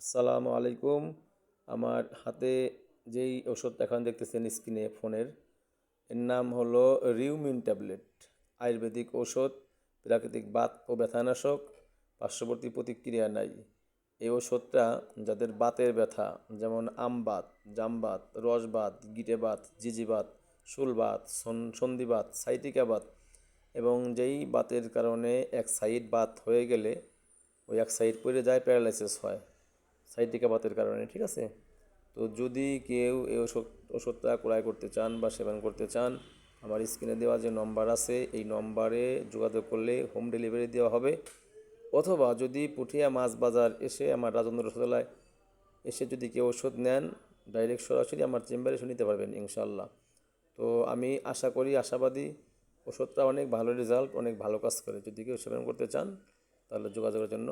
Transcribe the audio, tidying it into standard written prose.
আসসালামু আলাইকুম। আমার হাতে যেই ওষুধটা এখন দেখতেছেন স্ক্রিনে ফোনের, এর নাম হলো রিউমিন ট্যাবলেট। আয়ুর্বেদিক ঔষধ, প্রাকৃতিক বাত ও ব্যথানাশক, পার্শ্ববর্তী প্রতিক্রিয়া নাই। এই ওষুধটা যাদের বাতের ব্যথা, যেমন আমবাত, জামবাত, রসবাত, গিটেবাত, জিজিবাত, শুলবাত, সন্ধিবাত, সাইটিকা বাত এবং যেই বাতের কারণে এক সাইড বাত হয়ে গেলে ওই এক সাইড পড়ে যায়, প্যারালাইসিস হয় সাইটিকা বাতের কারণে, ঠিক আছে? তো যদি কেউ এই ওষুধটা ক্রয় করতে চান বা সেবন করতে চান, আমার স্ক্রিনে দেওয়া যে নম্বর আছে এই নম্বরে যোগাযোগ করলে হোম ডেলিভারি দেওয়া হবে। অথবা যদি পুঠিয়া মাছ বাজার এসে আমার রাজেন্দ্র রসদালায় এসে যদি কেউ ওষুধ নেন, ডাইরেক্ট সরাসরি আমার চেম্বারে এসে নিতে পারবেন ইনশাল্লাহ। তো আমি আশা করি, আশাবাদী, ওষুধটা অনেক ভালো রেজাল্ট, অনেক ভালো কাজ করে। যদি কেউ সেবন করতে চান তাহলে যোগাযোগের জন্য